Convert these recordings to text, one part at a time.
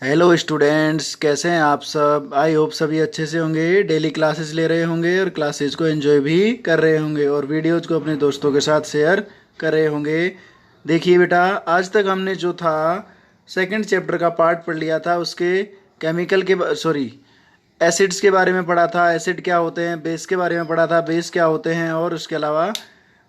Hello students, कैसे हैं आप सब। आई होप सभी अच्छे से होंगे, डेली क्लासेस ले रहे होंगे और क्लासेस को एंजॉय भी कर रहे होंगे और वीडियोज़ को अपने दोस्तों के साथ शेयर कर रहे होंगे। देखिए बेटा, आज तक हमने जो था सेकंड चैप्टर का पार्ट पढ़ लिया था। उसके केमिकल के सॉरी एसिड्स के बारे में पढ़ा था, एसिड क्या होते हैं। बेस के बारे में पढ़ा था, बेस क्या होते हैं। और उसके अलावा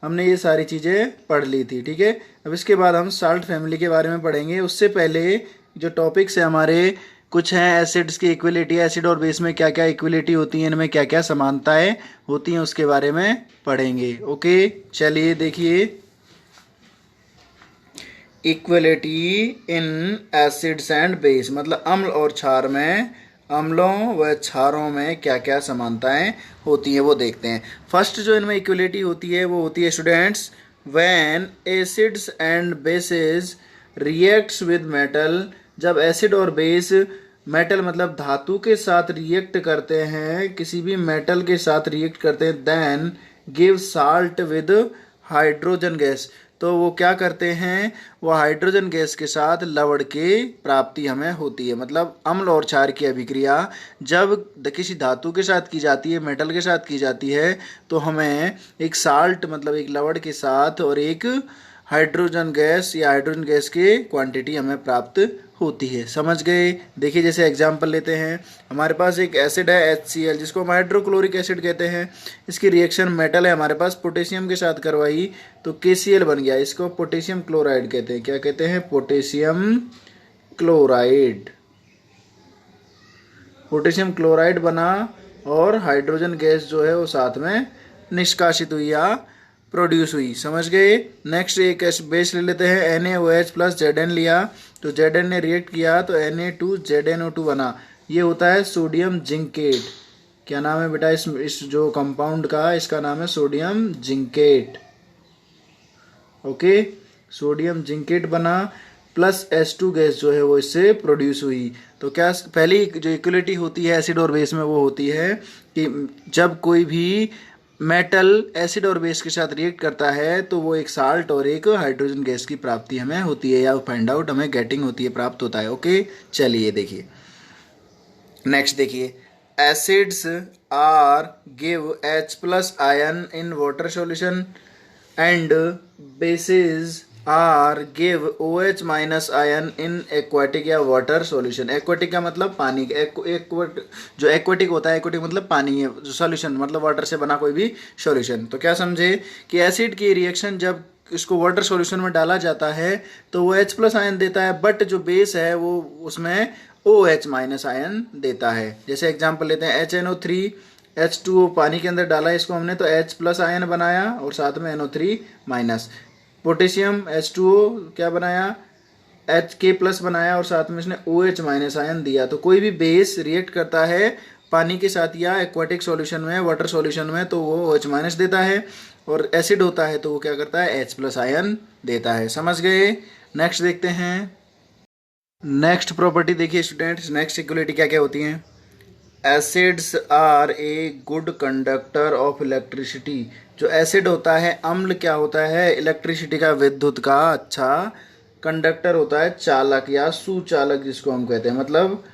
हमने ये सारी चीज़ें पढ़ ली थी। ठीक है, अब इसके बाद हम साल्ट फैमिली के बारे में पढ़ेंगे। उससे पहले जो टॉपिक्स है हमारे, कुछ हैं एसिड्स की इक्विलिटी, एसिड और बेस में क्या क्या इक्विलिटी होती है, इनमें क्या क्या समानताएं होती हैं, उसके बारे में पढ़ेंगे। ओके, चलिए देखिए, equality in acids and base मतलब अम्ल और क्षार में, अम्लों व क्षारों में क्या क्या समानताएं होती हैं वो देखते हैं। फर्स्ट जो इनमें इक्वलिटी होती है वो होती है students, when acids and bases reacts with metal. जब एसिड और बेस मेटल मतलब धातु के साथ रिएक्ट करते हैं, किसी भी मेटल के साथ रिएक्ट करते हैं, then give salt with hydrogen gas. तो वो क्या करते हैं, वो हाइड्रोजन गैस के साथ लवण की प्राप्ति हमें होती है। मतलब अम्ल और क्षार की अभिक्रिया जब किसी धातु के साथ की जाती है, मेटल के साथ की जाती है, तो हमें एक साल्ट मतलब एक लवण के साथ और एक हाइड्रोजन गैस या हाइड्रोजन गैस की क्वांटिटी हमें प्राप्त होती है। समझ गए। देखिए, जैसे एग्जांपल लेते हैं, हमारे पास एक एसिड है HCl, जिसको हम हाइड्रोक्लोरिक एसिड कहते हैं। इसकी रिएक्शन मेटल है हमारे पास, पोटेशियम के साथ करवाई तो KCl बन गया। इसको पोटेशियम क्लोराइड कहते हैं। क्या कहते हैं? Potassium chloride. पोटेशियम क्लोराइड बना और हाइड्रोजन गैस जो है वो साथ में निष्कासित हुई या प्रोड्यूस हुई। समझ गए। नेक्स्ट एक बेस ले लेते हैं, NaOH प्लस Zn लिया तो Zn ने रिएक्ट किया तो Na2ZnO2 बना। ये होता है सोडियम जिंकेट। क्या नाम है बेटा इस जो कंपाउंड का? इसका नाम है sodium zincate. Okay, sodium zincate बना प्लस H2 गैस जो है वो इससे प्रोड्यूस हुई। तो क्या पहली जो इक्वलिटी होती है एसिड और बेस में वो होती है कि जब कोई भी मेटल एसिड और बेस के साथ रिएक्ट करता है तो वो एक साल्ट और एक हाइड्रोजन गैस की प्राप्ति हमें होती है, या फाइंड आउट हमें गेटिंग होती है, प्राप्त होता है। ओके, चलिए देखिए नेक्स्ट। देखिए, acids are give H plus ion in water solution and basis are give OH minus ion in aquatic या वाटर सॉल्यूशन। एक्वाटिक का मतलब पानी, जो एक्वाटिक होता है, एक्वाटिक मतलब पानी है, जो सॉल्यूशन मतलब वाटर से बना कोई भी सॉल्यूशन। तो क्या समझे कि एसिड की रिएक्शन जब इसको वाटर सॉल्यूशन में डाला जाता है तो वो H प्लस आयन देता है, बट जो बेस है वो उसमें OH माइनस आयन देता है। जैसे एग्जांपल लेते हैं, HNO3 H2O पानी के अंदर डाला इसको हमने तो H प्लस आयन बनाया और साथ में NO3 माइनस। पोटेशियम H2O क्या बनाया? K प्लस बनाया और साथ में इसने OH माइनस आयन दिया। तो कोई भी बेस रिएक्ट करता है पानी के साथ या एक्वाटिक सॉल्यूशन में, वाटर सॉल्यूशन में, तो वो OH माइनस देता है, और एसिड होता है तो वो क्या करता है? H प्लस आयन देता है। समझ गए। नेक्स्ट देखते हैं। नेक्स्ट प्रॉपर्टी देखिए स्टूडेंट्स, नेक्स्ट इक्वलिटी क्या क्या होती हैं। Acids are a good conductor of electricity. जो एसिड होता है, अम्ल क्या होता है? इलेक्ट्रिसिटी का, विद्युत का अच्छा कंडक्टर होता है, चालक या सुचालक जिसको हम कहते हैं। मतलब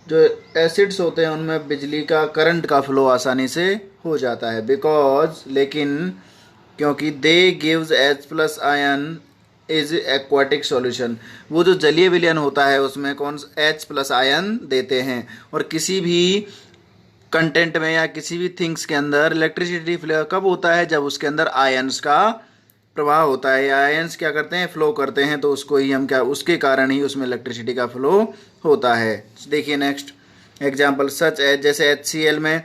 जो एसिड्स होते हैं उनमें बिजली का, करंट का फ्लो आसानी से हो जाता है। बिकॉज लेकिन क्योंकि they gives H plus ion is aquatic solution. वो जो जलीय विलयन होता है उसमें कौन H प्लस आयन देते हैं। और किसी भी कंटेंट में या किसी भी थिंग्स के अंदर इलेक्ट्रिसिटी फ्लो कब होता है? जब उसके अंदर आयंस का प्रवाह होता है, या आयंस क्या करते हैं? फ्लो करते हैं, तो उसको ही हम क्या, उसके कारण ही उसमें इलेक्ट्रिसिटी का फ्लो होता है। देखिए नेक्स्ट एग्जांपल सच है, जैसे HCl में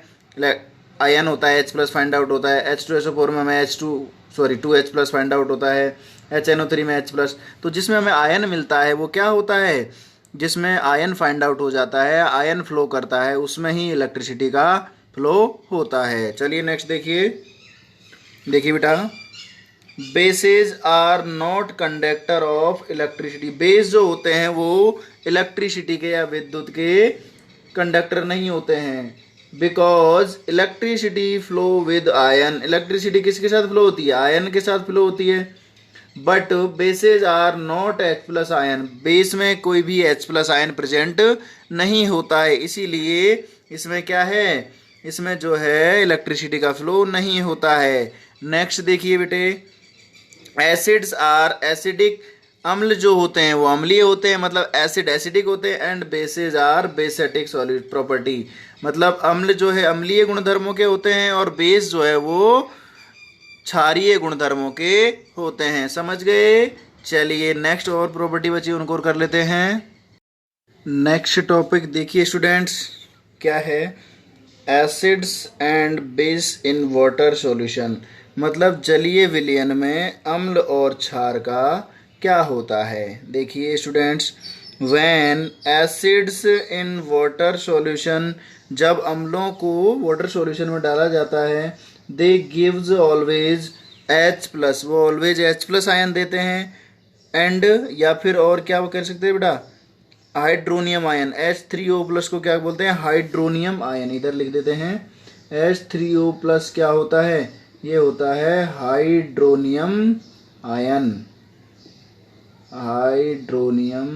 आयन होता है, H प्लस फाइंड आउट होता है। H2SO4 में हमें 2H प्लस फाइंड आउट होता है। HNO3 में H प्लस। तो जिसमें हमें आयन मिलता है वो क्या होता है? जिसमें आयन फाइंड आउट हो जाता है, आयन फ्लो करता है, उसमें ही इलेक्ट्रिसिटी का फ्लो होता है। चलिए नेक्स्ट देखिए। देखिए बेटा, bases are not conductor of electricity. Base जो होते हैं वो इलेक्ट्रिसिटी के या विद्युत के कंडक्टर नहीं होते हैं। Because electricity flow with ion. Electricity किसके साथ फ्लो होती है? आयन के साथ फ्लो होती है। But bases are not H plus ion, base में कोई भी H प्लस आयन प्रेजेंट नहीं होता है, इसीलिए इसमें क्या है, इसमें जो है इलेक्ट्रिसिटी का फ्लो नहीं होता है। नेक्स्ट देखिए बेटे, एसिड्स आर एसिडिक, अम्ल जो होते हैं वो अम्लीय होते हैं, मतलब एसिड एसिडिक होते हैं। And bases are basic solid property, मतलब अम्ल जो है अम्लीय गुणधर्मों के होते हैं और बेस जो है वो क्षारीय गुणधर्मों के होते हैं। समझ गए? चलिए नेक्स्ट और प्रॉपर्टी बची उनको और कर लेते हैं। नेक्स्ट टॉपिक देखिए स्टूडेंट्स, क्या है, acids and base in water solution, मतलब जलीय विलयन में अम्ल और क्षार का क्या होता है। देखिए students, when acids in water solution, जब अम्लों को वाटर सॉल्यूशन में डाला जाता है, दे गिव्स ऑलवेज H प्लस, वो ऑलवेज H प्लस आयन देते हैं। एंड या फिर और क्या वो कह सकते हैं बेटा, हाइड्रोनियम आयन, H3O प्लस को क्या बोलते हैं, हाइड्रोनियम आयन, इधर लिख देते हैं। H3O प्लस क्या होता है, ये होता है hydronium ion, hydronium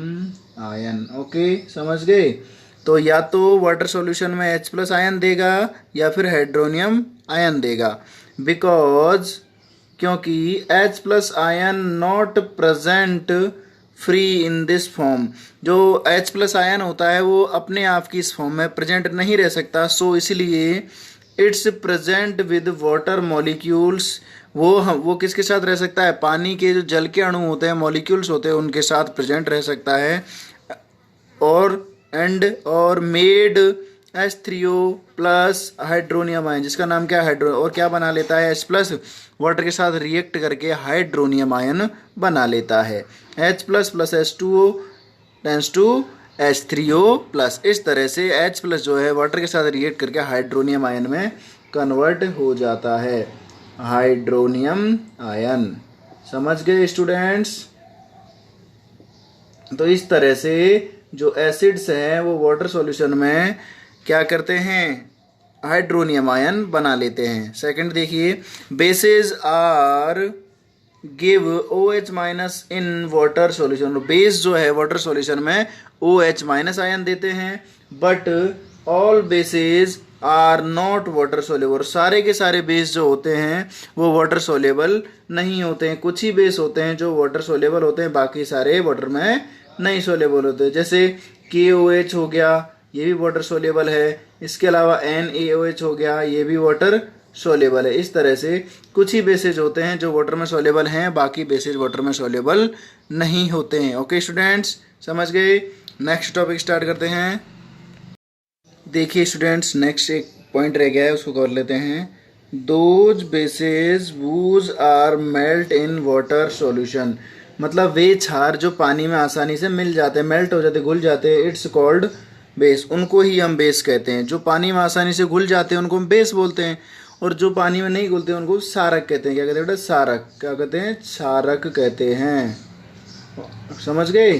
ion. Okay, समझ गए? तो या तो वाटर सॉल्यूशन में H प्लस आयन देगा या फिर हाइड्रोनियम आयन देगा, बिकॉज क्योंकि H plus ion not present free in this form, जो H प्लस आयन होता है वो अपने आप की इस फॉर्म में प्रेजेंट नहीं रह सकता, सो इसलिए it's present with water molecules, वो किसके साथ रह सकता है, पानी के जो जल के अणु होते हैं, मॉलिक्यूल्स होते हैं, उनके साथ प्रेजेंट रह सकता है। और made H3O plus hydronium ion, जिसका नाम क्या है हाइड्रो, और क्या बना लेता है H प्लस, वाटर के साथ रिएक्ट करके हाइड्रोनियम आयन बना लेता है। H plus plus H2O tends to H3O plus, इस तरह से H प्लस जो है वाटर के साथ रिएक्ट करके हाइड्रोनियम आयन में कन्वर्ट हो जाता है, हाइड्रोनियम आयन। समझ गए स्टूडेंट्स? तो इस तरह से जो एसिड्स हैं वो वाटर सॉल्यूशन में क्या करते हैं, हाइड्रोनियम आयन बना लेते हैं। सेकंड देखिए, bases are give OH minus in water solution, base जो है वाटर सॉल्यूशन में OH माइनस आयन देते हैं, but all bases are not water soluble, सारे के सारे बेस जो होते हैं वो वाटर सोल्यूबल नहीं होते हैं, कुछ ही बेस होते हैं जो वाटर सोल्यूबल होते हैं, बाकी सारे वाटर में नहीं सोल्यूबल होते। जैसे KOH हो गया, ये भी वाटर सोल्यूबल है, इसके अलावा NaOH हो गया, ये भी वाटर सोल्यूबल है। इस तरह से कुछ ही बेसेज होते हैं जो वाटर में सोल्यूबल हैं, बाकी बेसेज वाटर में सोल्यूबल नहीं होते हैं। ओके स्टूडेंट्स, समझ गए? नेक्स्ट टॉपिक स्टार्ट करते हैं। देखिए स्टूडेंट्स, नेक्स्ट एक पॉइंट रह गया है, उसको कर लेते हैं। Those bases whose are melt in water solution, मतलब वे क्षार जो पानी में आसानी से मिल जाते हैं, मेल्ट हो जाते, घुल जाते हैं, इट्स कॉल्ड बेस, उनको ही हम बेस कहते हैं। जो पानी में आसानी से घुल जाते हैं उनको हम बेस बोलते हैं, और जो पानी में नहीं घुलते उनको सारक कहते हैं। क्या कहते हैं बेटा? सारक। क्या कहते हैं? सारक कहते हैं। समझ गए?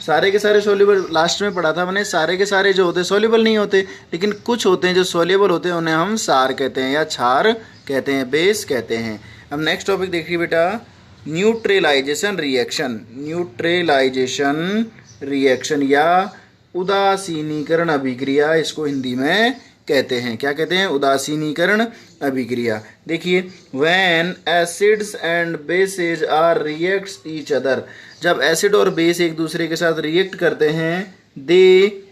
सारे के सारे सोल्यूबल, लास्ट में पढ़ा था मैंने, सारे के सारे जो होते हैं सोल्यूबल नहीं होते, लेकिन कुछ होते हैं जो सोल्यूबल होते हैं, उन्हें हम सार कहते हैं या क्षार कहते हैं, बेस कहते हैं। अब नेक्स्ट टॉपिक देखिए बेटा, न्यूट्रलाइजेशन रिएक्शन। न्यूट्रलाइजेशन रिएक्शन या उदासीनीकरण अभिक्रिया, इसको हिंदी में कहते हैं। क्या कहते हैं? उदासीनीकरण अभिक्रिया। देखिए, when acids and bases are reacts each other, जब एसिड और बेस एक दूसरे के साथ रिएक्ट करते हैं, they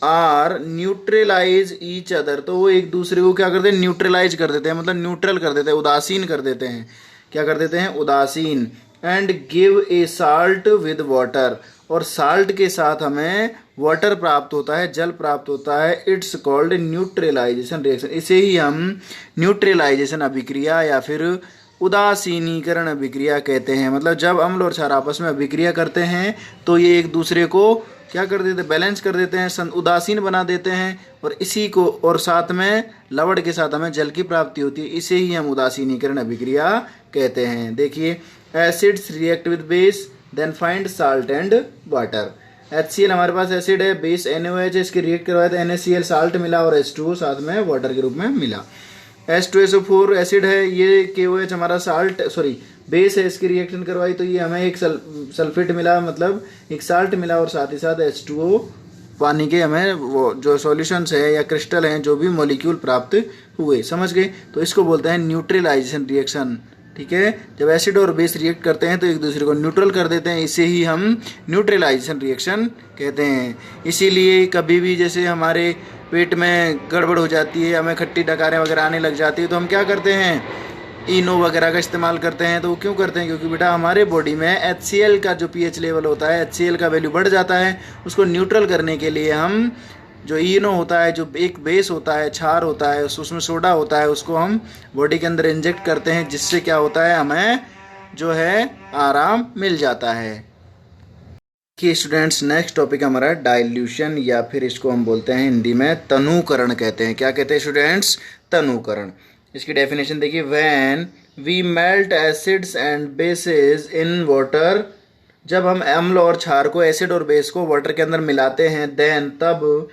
are neutralise each other, तो वो एक दूसरे को क्या करते हैं? न्यूट्रलाइज कर देते हैं, मतलब न्यूट्रल कर देते हैं, उदासीन कर देते हैं। क्या कर देते हैं? उदासीन। And give a salt with water, और साल्ट के साथ हमें वाटर प्राप्त होता है, जल प्राप्त होता है। इट्स कॉल्ड न्यूट्रलाइजेशन रिएक्शन, इसे ही हम न्यूट्रलाइजेशन अभिक्रिया या फिर उदासीनीकरण अभिक्रिया कहते हैं। मतलब जब अम्ल और क्षार आपस में अभिक्रिया करते हैं तो ये एक दूसरे को क्या कर देते हैं? बैलेंस कर देते हैं, उदासीन बना देते हैं, और इसी को, और साथ में लवण के साथ हमें जल की प्राप्ति होती है, इसे ही हम उदासीनीकरण अभिक्रिया कहते हैं। देखिए, acids react with base then find salt and water. HCl हमारे पास एसिड है, बेस NaOH है, इसके रिएक्ट करवाया तो NaCl साल्ट मिला, और H2O साथ में वाटर के रूप में मिला। H2SO4 एसिड है, ये KOH हमारा साल्ट, सॉरी बेस है, इसकी रिएक्शन करवाई तो ये हमें एक सल्फेट मिला, मतलब एक साल्ट मिला, और साथ ही साथ H2O पानी के हमें वो जो सॉल्यूशंस है या क्रिस्टल हैं जो भी मॉलिक्यूल प्राप्त हुए। समझ गए? तो इसको बोलते हैं न्यूट्रलाइजेशन रिएक्शन। ठीक है, जब एसिड और बेस रिएक्ट करते हैं तो एक दूसरे को न्यूट्रल कर देते हैं, इसे ही हम न्यूट्रलाइजेशन रिएक्शन कहते हैं। इसीलिए कभी भी जैसे हमारे पेट में गड़बड़ हो जाती है, हमें खट्टी डकारें वगैरह आने लग जाती है, तो हम क्या करते हैं, इनो वगैरह का इस्तेमाल करते हैं। तो वो क्यों करते हैं? क्योंकि बेटा हमारे बॉडी में HCl का जो pH लेवल होता है, HCl का वैल्यू बढ़ जाता है, उसको न्यूट्रल करने के लिए हम जो इनो होता है, जो एक बेस होता है, क्षार होता है, उसमें सोडा होता है, उसको हम बॉडी के अंदर इंजेक्ट करते हैं, जिससे क्या होता है, हमें जो है आराम मिल जाता है। कि स्टूडेंट्स नेक्स्ट टॉपिक हमारा डाइल्यूशन, या फिर इसको हम बोलते हैं हिंदी में तनुकरण कहते हैं। क्या कहते हैं स्टूडेंट्स? तनुकरण। इसकी डेफिनेशन देखिए, when we melt acids and bases in water, जब हम अम्ल और क्षार को, एसिड और बेस को वाटर के अंदर मिलाते हैं, देन तब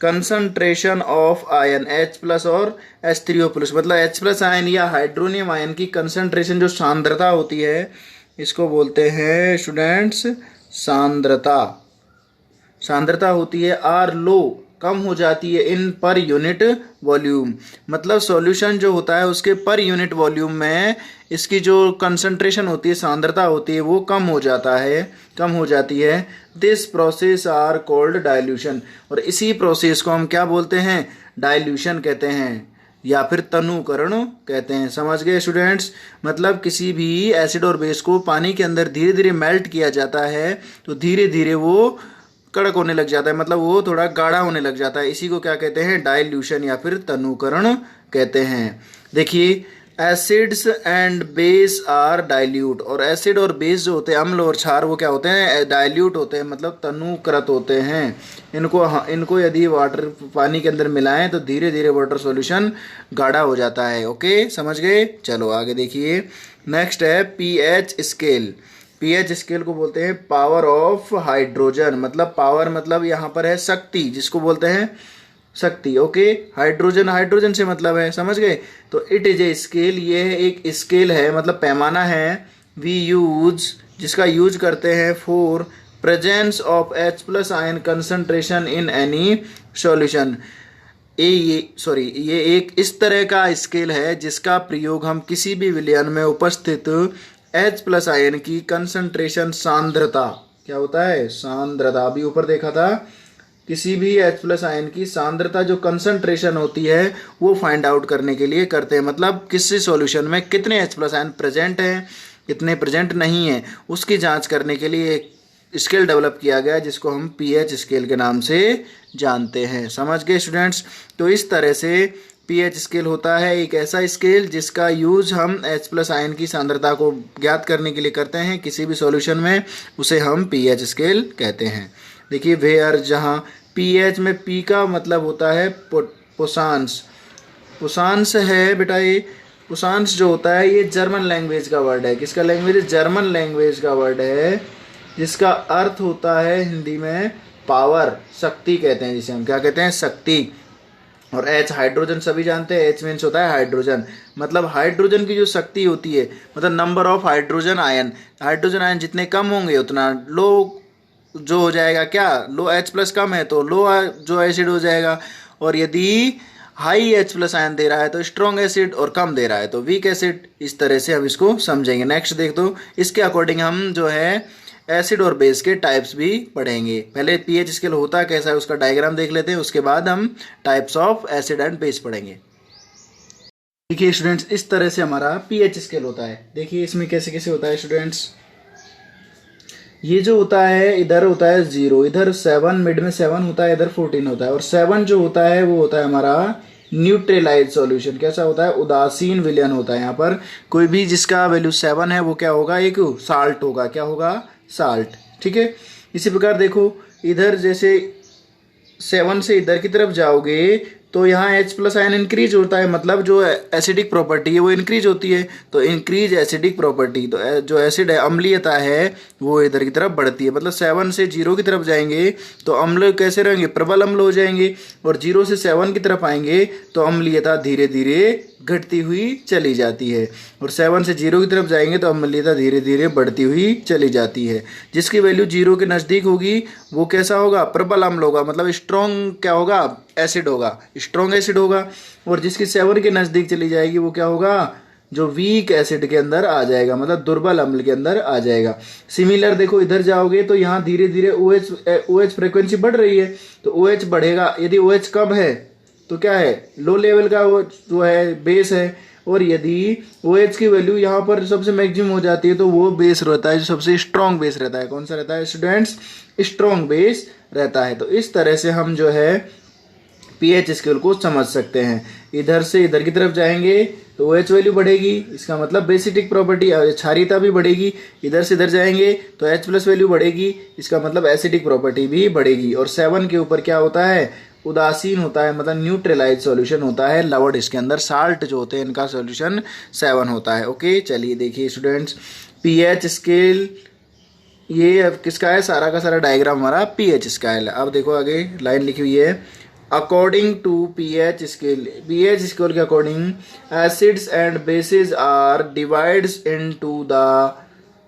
कंसंट्रेशन ऑफ आयन H+ और H3O+, मतलब H+ आयन या हाइड्रोनियम आयन की कंसंट्रेशन जो सांद्रता होती है, इसको बोलते हैं स्टूडेंट्स सांद्रता। सांद्रता होती है आर लो, कम हो जाती है, इन पर यूनिट वॉल्यूम, मतलब सॉल्यूशन जो होता है उसके पर यूनिट वॉल्यूम में इसकी जो कंसंट्रेशन होती है, सांद्रता होती है, वो कम हो जाता है, कम हो जाती है। This process are called dilution, और इसी प्रोसेस को हम क्या बोलते हैं? डाइल्यूशन कहते हैं, या फिर तनुकरण कहते हैं। समझ गए स्टूडेंट्स? मतलब किसी भी एसिड और बेस को पानी के अंदर धीरे धीरे मेल्ट किया जाता है, तो धीरे धीरे वो कड़क होने लग जाता है, मतलब वो थोड़ा गाढ़ा होने लग जाता है। इसी को क्या कहते हैं? डाइल्यूशन या फिर तनुकरण कहते हैं। देखिए, acids and base are dilute, और एसिड और बेस जो होते हैं, अम्ल और क्षार, वो क्या होते हैं? डाइल्यूट होते हैं, मतलब तनुकृत होते हैं। इनको यदि वाटर पानी के अंदर मिलाएं तो धीरे धीरे वाटर सॉल्यूशन गाढ़ा हो जाता है। ओके, समझ गए? चलो आगे देखिए, नेक्स्ट है पीएच स्केल। पीएच स्केल को बोलते हैं पावर ऑफ हाइड्रोजन, मतलब पावर मतलब यहाँ पर है शक्ति, जिसको बोलते हैं शक्ति। ओके, हाइड्रोजन, हाइड्रोजन से मतलब है, समझ गए? तो इट इज ए स्केल, ये एक स्केल है, मतलब पैमाना है, वी यूज, जिसका यूज करते हैं for presence of H+ ion concentration in any solution. ये एक इस तरह का स्केल है जिसका प्रयोग हम किसी भी विलयन में उपस्थित H+ आयन की कंसंट्रेशन, सांद्रता, क्या होता है? सांद्रता, अभी ऊपर देखा था, किसी भी H+ आयन की सांद्रता जो कंसंट्रेशन होती है वो फाइंड आउट करने के लिए करते हैं। मतलब किसी सॉल्यूशन में कितने H+ आयन प्रेजेंट हैं, कितने प्रेजेंट नहीं है, उसकी जांच करने के लिए एक स्केल डेवलप किया गया जिसको हम पीएच स्केल के नाम से जानते हैं। समझ गए स्टूडेंट्स? तो इस तरह से पीएच स्केल होता है एक ऐसा स्केल जिसका यूज हम H+ आयन की सांद्रता को ज्ञात करने के लिए करते हैं किसी भी सॉल्यूशन में, उसे हम पीएच स्केल कहते हैं। देखिए, वेयर, जहाँ पीएच में पी का मतलब होता है पोसांस। पोसांस है बेटा, ये पोसांस जो होता है ये जर्मन लैंग्वेज का वर्ड है। किसका लैंग्वेज है? जर्मन लैंग्वेज का वर्ड है, जिसका अर्थ होता है हिंदी में पावर, शक्ति कहते हैं, जिसे हम क्या कहते हैं? शक्ति। और H, हाइड्रोजन सभी जानते हैं, H मीन्स होता है हाइड्रोजन, मतलब हाइड्रोजन की जो शक्ति होती है, मतलब number of hydrogen ion, hydrogen ion जितने कम होंगे उतना लो जो हो जाएगा, क्या? लो H+ कम है तो लो जो एसिड हो जाएगा, और यदि हाई H+ आयन दे रहा है तो स्ट्रॉन्ग एसिड, और कम दे रहा है तो वीक एसिड। इस तरह से हम इसको समझेंगे। नेक्स्ट देख दो, इसके अकॉर्डिंग हम जो है एसिड और बेस के टाइप्स भी पढ़ेंगे। पहले पीएच स्केल होता कैसा है उसका डायग्राम देख लेते हैं, उसके बाद हम types of acid and base पढ़ेंगे। देखिए स्टूडेंट्स, इस तरह से हमारा पीएच स्केल होता है। देखिए इसमें कैसे कैसे होता है स्टूडेंट्स, ये जो होता है इधर होता है 0, इधर 7, मिड में 7 होता है, इधर 14 होता है, और 7 जो होता है वो होता है हमारा न्यूट्रलाइज सॉल्यूशन। कैसा होता है? उदासीन विलयन होता है। यहाँ पर कोई भी जिसका वैल्यू 7 है वो क्या होगा? एक साल्ट होगा। क्या होगा? साल्ट। ठीक है, इसी प्रकार देखो, इधर जैसे 7 से इधर की तरफ जाओगे तो यहाँ H प्लस आयन इंक्रीज होता है, मतलब जो एसिडिक प्रॉपर्टी है वो इंक्रीज होती है, तो इंक्रीज एसिडिक प्रॉपर्टी, तो जो एसिड है अम्लीयता है वो इधर की तरफ बढ़ती है। मतलब 7 से 0 की तरफ जाएंगे तो अम्ल कैसे रहेंगे, प्रबल अम्ल हो जाएंगे, और 0 से 7 की तरफ आएंगे तो अम्लीयता धीरे धीरे घटती हुई चली जाती है, और 7 से 0 की तरफ जाएंगे तो अम्लीयता धीरे धीरे बढ़ती हुई चली जाती है। जिसकी वैल्यू 0 के नज़दीक होगी वो कैसा होगा, प्रबल अम्ल होगा, मतलब स्ट्रॉन्ग क्या होगा, एसिड होगा, स्ट्रॉन्ग एसिड होगा। और जिसकी 7 के नज़दीक चली जाएगी वो क्या होगा, जो वीक एसिड के अंदर आ जाएगा, मतलब दुर्बल अम्ल के अंदर आ जाएगा। सिमिलर देखो इधर जाओगे तो यहाँ धीरे धीरे OH फ्रिक्वेंसी बढ़ रही है, तो OH बढ़ेगा। यदि OH कम है तो क्या है, लो लेवल का वो जो है बेस है, और यदि OH की वैल्यू यहाँ पर सबसे मैक्सिमम हो जाती है तो वो बेस रहता है जो सबसे स्ट्रॉन्ग बेस रहता है। कौन सा रहता है स्टूडेंट्स, स्ट्रॉन्ग बेस रहता है। तो इस तरह से हम जो है pH स्केल को समझ सकते हैं। इधर से इधर की तरफ जाएंगे तो OH वैल्यू बढ़ेगी, इसका मतलब बेसिटिक प्रॉपर्टी क्षारीयता भी बढ़ेगी। इधर से इधर जाएंगे तो H प्लस वैल्यू बढ़ेगी, इसका मतलब एसिडिक प्रॉपर्टी भी बढ़ेगी। और 7 के ऊपर क्या होता है, उदासीन होता है, मतलब न्यूट्रलाइज सॉल्यूशन होता है लवड, इसके अंदर साल्ट जो होते हैं इनका सॉल्यूशन 7 होता है। ओके चलिए देखिए स्टूडेंट्स, pH स्केल ये अब किसका है, सारा का सारा डायग्राम हमारा pH स्केल है। अब देखो आगे लाइन लिखी हुई है, अकॉर्डिंग टू pH स्केल के according acids and basis R divides into the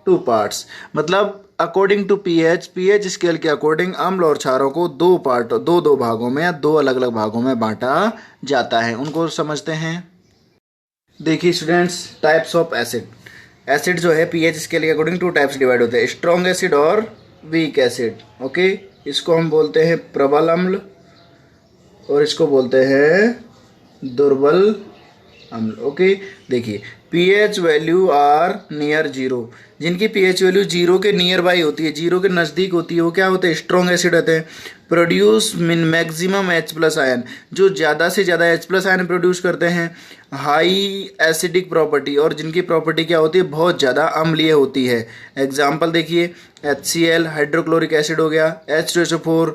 2 parts. मतलब अकॉर्डिंग टू pH स्केल के अकॉर्डिंग अम्ल और क्षारों को 2 भागों में या 2 अलग अलग भागों में बांटा जाता है। उनको समझते हैं। देखिए स्टूडेंट्स, टाइप्स ऑफ एसिड जो है pH स्केल के अकॉर्डिंग 2 टाइप्स डिवाइड होते हैं, स्ट्रॉन्ग एसिड और वीक एसिड। ओके, इसको हम बोलते हैं प्रबल अम्ल और इसको बोलते हैं दुर्बल अम्ल। ओके देखिए, pH वैल्यू आर नियर 0, जिनकी pH वैल्यू 0 के नियर बाई होती है, 0 के नज़दीक होती है, वो क्या होते हैं, स्ट्रॉन्ग एसिड होते हैं। प्रोड्यूस मिन मैक्सिमम H प्लस आयन, जो ज़्यादा से ज़्यादा H प्लस आयन प्रोड्यूस करते हैं। हाई एसिडिक प्रॉपर्टी, और जिनकी प्रॉपर्टी क्या होती है, बहुत ज़्यादा अम्लीय होती है। एग्जाम्पल देखिए, HCl हाइड्रोक्लोरिक एसिड हो गया, H2SO4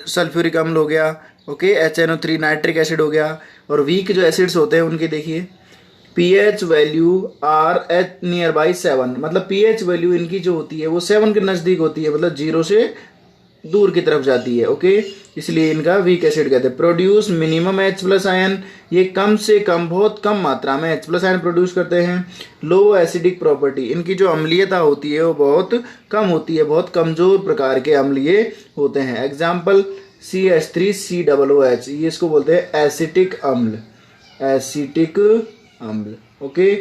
सल्फ्यूरिक अम्ल हो गया, ओके, HNO3 नाइट्रिक एसिड हो गया। और वीक जो एसिड्स होते हैं उनके देखिए pH value are at near by 7, मतलब pH वैल्यू इनकी जो होती है वो 7 के नज़दीक होती है, मतलब 0 से दूर की तरफ जाती है। ओके, इसलिए इनका वीक एसिड कहते हैं। Produce minimum H plus ion, ये कम से कम बहुत कम मात्रा में H प्लस आयन प्रोड्यूस करते हैं। लो एसिडिक प्रॉपर्टी, इनकी जो अम्लीयता होती है वो बहुत कम होती है, बहुत कमज़ोर प्रकार के अम्लीय होते हैं। एग्जाम्पल CH3COOH, ये इसको बोलते हैं एसिटिक अम्ल, एसिटिक अम्ल। ओके,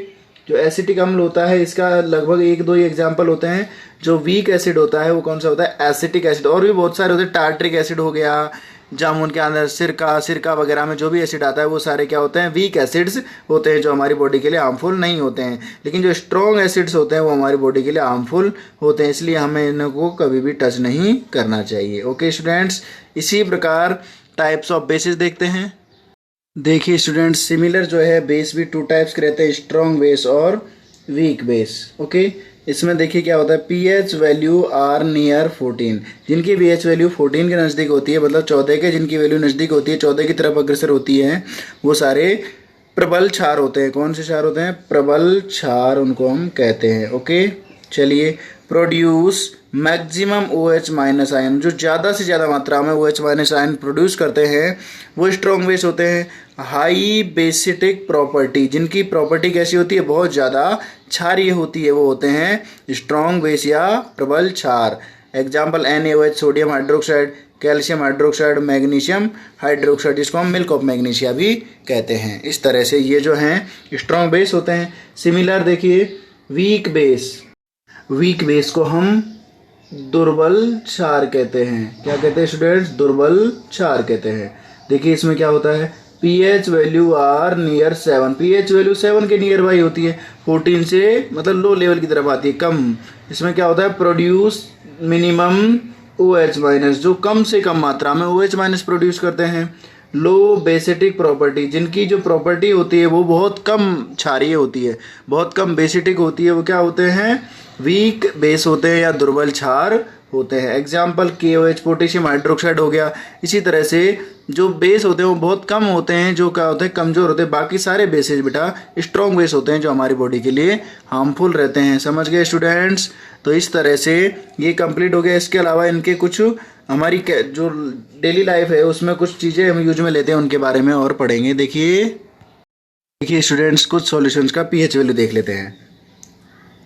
जो एसिटिक अम्ल होता है इसका लगभग 1-2 ही एग्जाम्पल होते हैं। जो वीक एसिड होता है वो कौन सा होता है, एसिटिक एसिड। और भी बहुत सारे होते हैं, टार्ट्रिक एसिड हो गया, जामुन के अंदर सिरका वगैरह में जो भी एसिड आता है वो सारे क्या होते हैं, वीक एसिड्स होते हैं, जो हमारी बॉडी के लिए हार्मफुल नहीं होते हैं। लेकिन जो स्ट्रॉन्ग एसिड्स होते हैं वो हमारी बॉडी के लिए हार्मफुल होते हैं, इसलिए हमें इनको कभी भी टच नहीं करना चाहिए। ओके स्टूडेंट्स, इसी प्रकार टाइप्स ऑफ बेसिस देखते हैं। देखिए स्टूडेंट्स, सिमिलर जो है बेस भी 2 टाइप्स के रहते हैं, स्ट्रॉन्ग बेस और वीक बेस। ओके, इसमें देखिए क्या होता है, pH वैल्यू आर नियर 14, जिनकी pH वैल्यू 14 के नज़दीक होती है, मतलब 14 के जिनकी वैल्यू नज़दीक होती है, 14 की तरफ अग्रसर होती है, वो सारे प्रबल क्षार होते हैं। कौन से क्षार होते हैं, प्रबल क्षार उनको हम कहते हैं। ओके चलिए, produce maximum OH minus ion, जो ज़्यादा से ज़्यादा मात्रा में OH माइनस आयन प्रोड्यूस करते हैं वो स्ट्रॉन्ग बेस होते हैं। हाई बेसिटिक प्रॉपर्टी, जिनकी प्रॉपर्टी कैसी होती है, बहुत ज़्यादा क्षारीय होती है, वो होते हैं स्ट्रॉन्ग बेस या प्रबल क्षार। Example NaOH sodium hydroxide, calcium hydroxide, magnesium hydroxide, जिसको हम मिल्क ऑफ मैग्नीशिया भी कहते हैं। इस तरह से ये जो हैं स्ट्रॉन्ग बेस होते हैं। सिमिलर देखिए, वीक बेस को हम दुर्बल क्षार कहते हैं। क्या कहते हैं स्टूडेंट्स, दुर्बल क्षार कहते हैं। देखिए इसमें क्या होता है, pH value are near 7, pH value 7 के नियर बाई होती है, 14 से मतलब लो लेवल की तरफ आती है, कम। इसमें क्या होता है, प्रोड्यूस मिनिमम OH माइनस, जो कम से कम मात्रा में OH माइनस प्रोड्यूस करते हैं। लो बेसिटिक प्रॉपर्टी, जिनकी जो प्रॉपर्टी होती है वो बहुत कम क्षारीय होती है, बहुत कम बेसिटिक होती है, वो क्या होते हैं, वीक बेस होते हैं या दुर्बल क्षार होते हैं। एग्जाम्पल KOH पोटेशियम हाइड्रोक्साइड हो गया। इसी तरह से जो बेस होते हैं वो बहुत कम होते हैं, जो क्या होते हैं कमज़ोर होते हैं। बाकी सारे बेसेज बेटा स्ट्रॉन्ग बेस होते हैं जो हमारी बॉडी के लिए हार्मफुल रहते हैं। समझ गए स्टूडेंट्स? तो इस तरह से ये कंप्लीट हो गया। इसके अलावा इनके कुछ हमारी जो डेली लाइफ है उसमें कुछ चीज़ें हम यूज में लेते हैं, उनके बारे में और पढ़ेंगे। देखिए स्टूडेंट्स, कुछ सॉल्यूशंस का pH वैल्यू देख लेते हैं।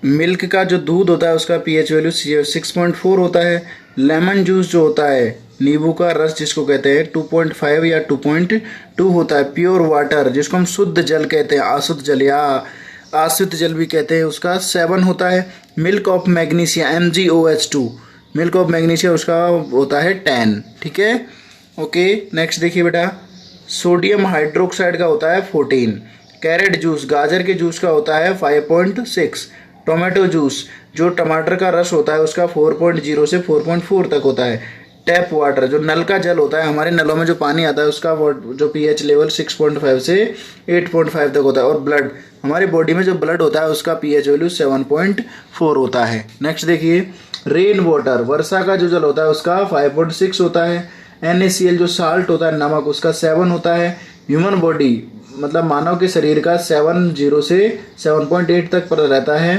मिल्क का जो दूध होता है उसका pH वैल्यू 6.4 होता है। लेमन जूस जो होता है, नींबू का रस जिसको कहते हैं, 2.5 या 2.2 होता है। प्योर वाटर जिसको हम शुद्ध जल कहते हैं, अशुद्ध जल या आश्रित जल भी कहते हैं, उसका 7 होता है। Milk of magnesia MgOH2, milk of magnesia उसका होता है 10। ठीक है, ओके। नेक्स्ट देखिए बेटा, सोडियम हाइड्रोक्साइड का होता है 14। कैरेट जूस, गाजर के जूस का होता है 5.6। टोमेटो जूस जो टमाटर का रस होता है उसका 4.0 से 4.4 तक होता है। टैप वाटर जो नल का जल होता है, हमारे नलों में जो पानी आता है उसका जो pH लेवल 6.5 से 8.5 तक होता है। और ब्लड, हमारी बॉडी में जो ब्लड होता है उसका pH वैल्यू 7.4 होता है। नेक्स्ट देखिए, रेन वाटर वर्षा का जो जल होता है उसका 5.6 होता है। NaCl जो साल्ट होता है नमक, उसका 7 होता है। ह्यूमन बॉडी मतलब मानव के शरीर का 7.0 से 7.8 तक पर रहता है।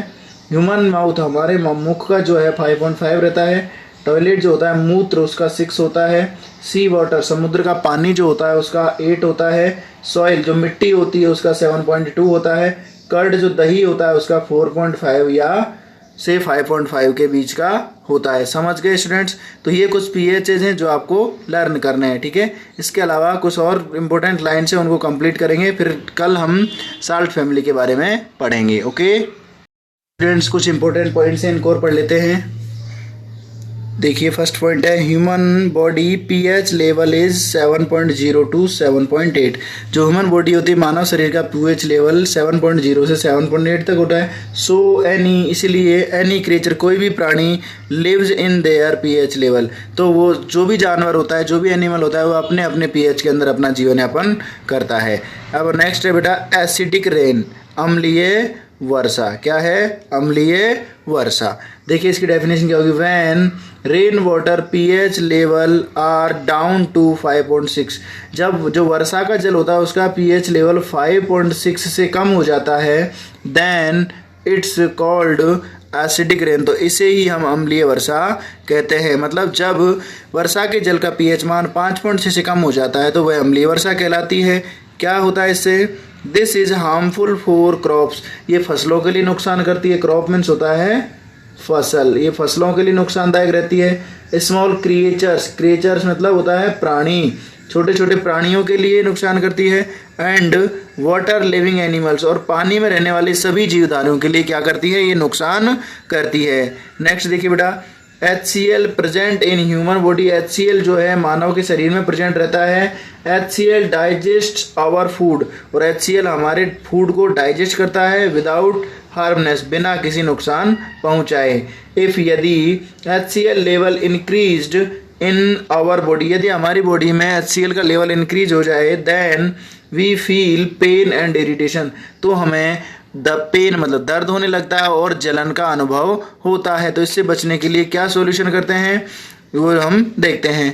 ह्यूमन माउथ, हमारे मुख का जो है 5.5 रहता है। टॉयलेट जो होता है मूत्र, उसका 6 होता है। सी वाटर समुद्र का पानी जो होता है उसका 8 होता है। सॉइल जो मिट्टी होती है उसका 7.2 होता है। कर्ड जो दही होता है उसका 4.5 या से 5.5 के बीच का होता है। समझ गए स्टूडेंट्स? तो ये कुछ pHs हैं जो आपको लर्न करने हैं। ठीक है, इसके अलावा कुछ और इम्पोर्टेंट लाइन्स हैं, उनको कंप्लीट करेंगे, फिर कल हम साल्ट फैमिली के बारे में पढ़ेंगे। ओके स्टूडेंट्स, कुछ इंपॉर्टेंट पॉइंट्स हैं, इनको और पढ़ लेते हैं। देखिए फर्स्ट पॉइंट है, human body pH level is 7.0 to 7.8। जो ह्यूमन बॉडी होती है, मानव शरीर का pH लेवल 7.0 से 7.8 तक होता है। सो एनी, इसलिए एनी क्रिएचर, कोई भी प्राणी, lives in there pH level, तो वो जो भी जानवर होता है, जो भी एनिमल होता है, वो अपने अपने pH के अंदर अपना जीवन यापन करता है। अब नेक्स्ट है बेटा, एसिडिक रेन, अम्लीय वर्षा। क्या है? अम्लीय वर्षा। देखिए इसकी डेफिनेशन क्या होगी, when rain water pH level are down to 5.6। जब जो वर्षा का जल होता है उसका pH लेवल 5.6 से कम हो जाता है, then it's called acidic rain. तो इसे ही हम अम्लीय वर्षा कहते हैं। मतलब जब वर्षा के जल का pH मान 5.6 से कम हो जाता है तो वह अम्लीय वर्षा कहलाती है। क्या होता है इससे? This is harmful for crops, ये फसलों के लिए नुकसान करती है। क्रॉप मीन्स होता है फसल, ये फसलों के लिए नुकसानदायक रहती है। स्मॉल क्रिएचर्स, क्रिएचर्स मतलब होता है प्राणी, छोटे छोटे प्राणियों के लिए नुकसान करती है। एंड वाटर लिविंग एनिमल्स, और पानी में रहने वाले सभी जीवधारियों के लिए क्या करती है? ये नुकसान करती है। नेक्स्ट देखिए बेटा, HCl present in human body. HCl जो है मानव के शरीर में प्रेजेंट रहता है। HCl डाइजेस्ट आवर फूड, और HCl हमारे फूड को डाइजेस्ट करता है विदाउट हार्मनेस, बिना किसी नुकसान पहुंचाए। इफ यदि HCl level increased in our body, यदि हमारी बॉडी में HCl का लेवल इंक्रीज हो जाए, then we feel pain and irritation, तो हमें पेन मतलब दर्द होने लगता है और जलन का अनुभव होता है। तो इससे बचने के लिए क्या सॉल्यूशन करते हैं वो हम देखते हैं।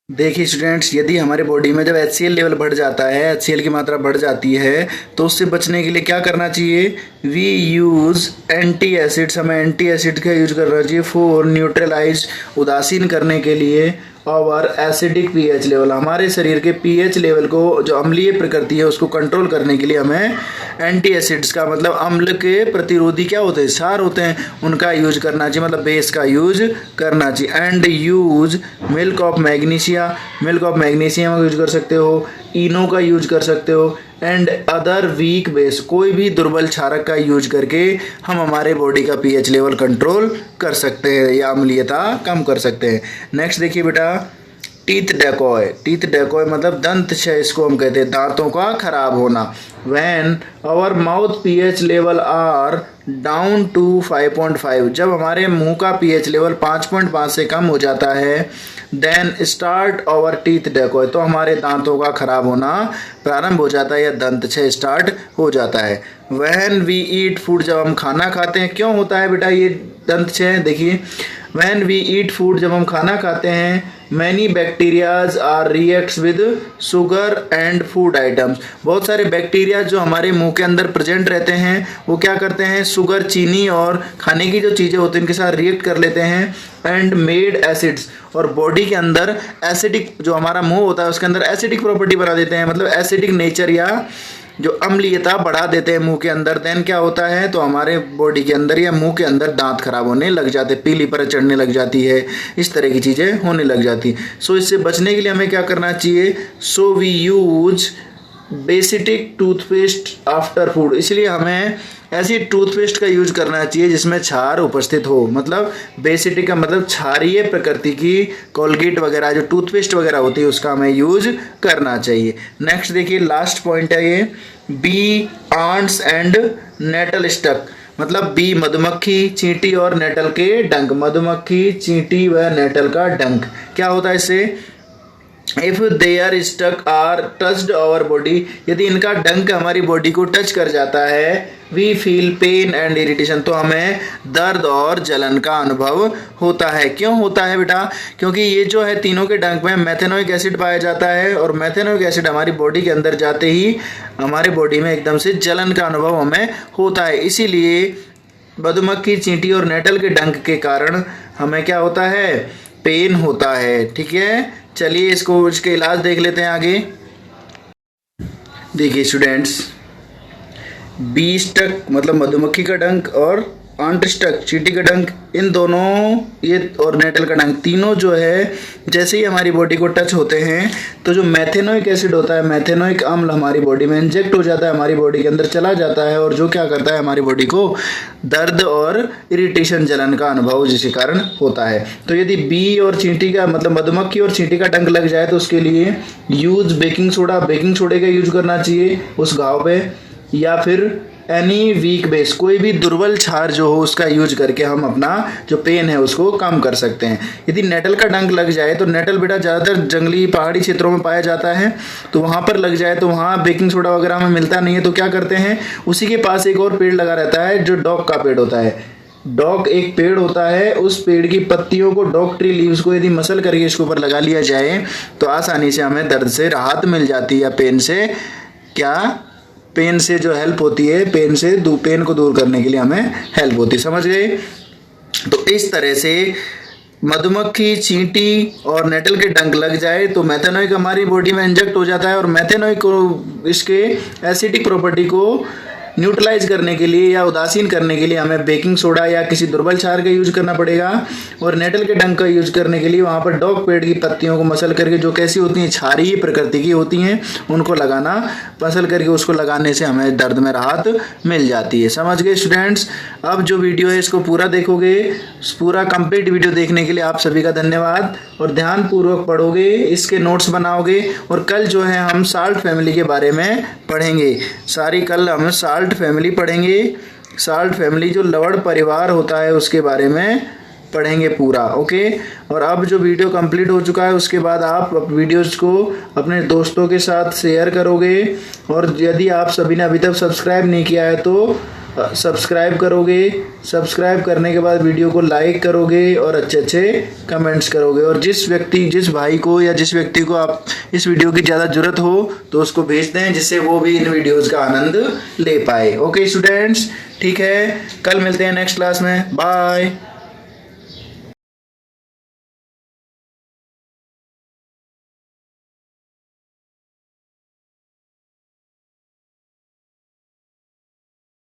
देखिए स्टूडेंट्स, यदि हमारे बॉडी में जब HCl लेवल बढ़ जाता है, HCl की मात्रा बढ़ जाती है, तो उससे बचने के लिए क्या करना चाहिए? वी यूज़ एंटी एसिड्स, हमें एंटी एसिड का यूज करना चाहिए फॉर न्यूट्रलाइज, उदासीन करने के लिए और एसिडिक pH लेवल, हमारे शरीर के pH लेवल को जो अम्लीय प्रकृति है उसको कंट्रोल करने के लिए हमें एंटी एसिड्स का मतलब अम्ल के प्रतिरोधी क्या होते हैं? क्षार होते हैं, उनका यूज करना चाहिए, मतलब बेस का यूज करना चाहिए। And use milk of magnesia, milk of magnesium का यूज कर सकते हो, इनो का यूज कर सकते हो, एंड अदर वीक बेस, कोई भी दुर्बल क्षारक का यूज करके हम हमारे बॉडी का pH लेवल कंट्रोल कर सकते हैं या अम्लीयता कम कर सकते हैं। नेक्स्ट देखिए बेटा, टीथ डेकॉय, टीथ डेकॉय मतलब दंत क्षय, इसको हम कहते हैं, दांतों का खराब होना। When our mouth pH level are down to 5.5, जब हमारे मुंह का pH लेवल 5.5 से कम हो जाता है, देन स्टार्ट आवर टीथ डेकॉय, तो हमारे दांतों का खराब होना प्रारंभ हो जाता है या दंत क्षय स्टार्ट हो जाता है। व्हेन वी ईट फूड, जब हम खाना खाते हैं, क्यों होता है बेटा ये दंत क्षय? देखिए व्हेन वी ईट फूड, जब हम खाना खाते हैं, many bacterias are reacts with sugar and food items, बहुत सारे बैक्टीरिया जो हमारे मुंह के अंदर प्रेजेंट रहते हैं वो क्या करते हैं, शुगर, चीनी और खाने की जो चीज़ें होती हैं इनके साथ रिएक्ट कर लेते हैं, एंड मेड एसिड्स, और बॉडी के अंदर एसिडिक, जो हमारा मुंह होता है उसके अंदर एसिडिक प्रॉपर्टी बना देते हैं, मतलब एसिडिक नेचर या जो अम्लीयता बढ़ा देते हैं मुंह के अंदर। देन क्या होता है, तो हमारे बॉडी के अंदर या मुंह के अंदर दांत खराब होने लग जाते, पीली परत चढ़ने लग जाती है, इस तरह की चीज़ें होने लग जाती। सो इससे बचने के लिए हमें क्या करना चाहिए, so we use basic toothpaste after food, इसलिए हमें ऐसी टूथपेस्ट का यूज करना चाहिए जिसमें क्षार उपस्थित हो, मतलब बेसिटिक का मतलब क्षारीय प्रकृति की कोलगेट वगैरह जो टूथपेस्ट वगैरह होती है उसका हमें यूज करना चाहिए। नेक्स्ट देखिए लास्ट पॉइंट है ये, bee ants and nettle stuck, मतलब बी मधुमक्खी, चींटी और नेटल के डंक, मधुमक्खी, चींटी व नेटल का डंक, क्या होता है इससे, if they are stuck or touched our body, यदि इनका डंक हमारी बॉडी को टच कर जाता है, we feel pain and irritation, तो हमें दर्द और जलन का अनुभव होता है। क्यों होता है बेटा, क्योंकि ये जो है तीनों के डंक में मेथेनोइक एसिड पाया जाता है, और मेथेनोइक एसिड हमारी बॉडी के अंदर जाते ही हमारे बॉडी में एकदम से जलन का अनुभव हमें होता है। इसीलिए मधुमक्खी, चींटी और नेटल के डंक के कारण हमें क्या होता है, पेन होता है। ठीक है, चलिए इसके इलाज देख लेते हैं आगे। देखिए स्टूडेंट्स, बी स्टक मतलब मधुमक्खी का डंक और आंट स्टक चींटी का डंक, इन दोनों ये और नेटल का डंक, तीनों जो है जैसे ही हमारी बॉडी को टच होते हैं तो जो मेथेनोइक एसिड होता है, मेथेनोइक अम्ल हमारी बॉडी में इंजेक्ट हो जाता है, हमारी बॉडी के अंदर चला जाता है, और जो क्या करता है हमारी बॉडी को दर्द और इरिटेशन, जलन का अनुभव जिसके कारण होता है। तो यदि बी और चींटी का मतलब मधुमक्खी और चींटी का डंक लग जाए तो उसके लिए यूज बेकिंग सोडा, बेकिंग सोडे का यूज करना चाहिए उस घाव पे, या फिर एनी वीक बेस, कोई भी दुर्बल क्षार जो हो उसका यूज करके हम अपना जो पेन है उसको कम कर सकते हैं। यदि नेटल का डंक लग जाए तो नेटल बेटा ज़्यादातर जंगली पहाड़ी क्षेत्रों में पाया जाता है, तो वहाँ पर लग जाए तो वहाँ बेकिंग सोडा वगैरह हमें मिलता नहीं है, तो क्या करते हैं उसी के पास एक और पेड़ लगा रहता है जो डॉग का पेड़ होता है। डॉग एक पेड़ होता है, उस पेड़ की पत्तियों को, डॉग ट्री लीव्स को यदि मसल करके इसके ऊपर लगा लिया जाए तो आसानी से हमें दर्द से राहत मिल जाती है, या पेन से क्या, पेन से जो हेल्प होती है, पेन को दूर करने के लिए हमें हेल्प होती है। समझ गए? तो इस तरह से मधुमक्खी, चींटी और नेटल के डंक लग जाए तो मेथेनोइक हमारी बॉडी में इंजेक्ट हो जाता है, और मेथेनोइक को, इसके एसिडिक प्रॉपर्टी को न्यूट्रलाइज करने के लिए या उदासीन करने के लिए हमें बेकिंग सोडा या किसी दुर्बल क्षार का यूज करना पड़ेगा, और नेटल के डंक का यूज करने के लिए वहाँ पर डॉग पेड़ की पत्तियों को मसल करके, जो कैसी होती हैं, क्षारीय प्रकृति की होती हैं, उनको लगाना, मसल करके उसको लगाने से हमें दर्द में राहत मिल जाती है। समझ गए स्टूडेंट्स? अब जो वीडियो है इसको पूरा देखोगे, पूरा कंप्लीट वीडियो देखने के लिए आप सभी का धन्यवाद, और ध्यानपूर्वक पढ़ोगे, इसके नोट्स बनाओगे, और कल जो है हम साल्ट फैमिली के बारे में पढ़ेंगे। कल हम साल्ट फैमिली पढ़ेंगे, साल्ट फैमिली जो लवण परिवार होता है उसके बारे में पढ़ेंगे पूरा। ओके, और अब जो वीडियो कंप्लीट हो चुका है उसके बाद आप वीडियोस को अपने दोस्तों के साथ शेयर करोगे, और यदि आप सभी ने अभी तक सब्सक्राइब नहीं किया है तो सब्सक्राइब करोगे, सब्सक्राइब करने के बाद वीडियो को लाइक करोगे और अच्छे अच्छे कमेंट्स करोगे, और जिस भाई को या जिस व्यक्ति को आप इस वीडियो की ज़्यादा ज़रूरत हो तो उसको भेज दें, जिससे वो भी इन वीडियोज़ का आनंद ले पाए। ओके स्टूडेंट्स, ठीक है, कल मिलते हैं नेक्स्ट क्लास में, बाय।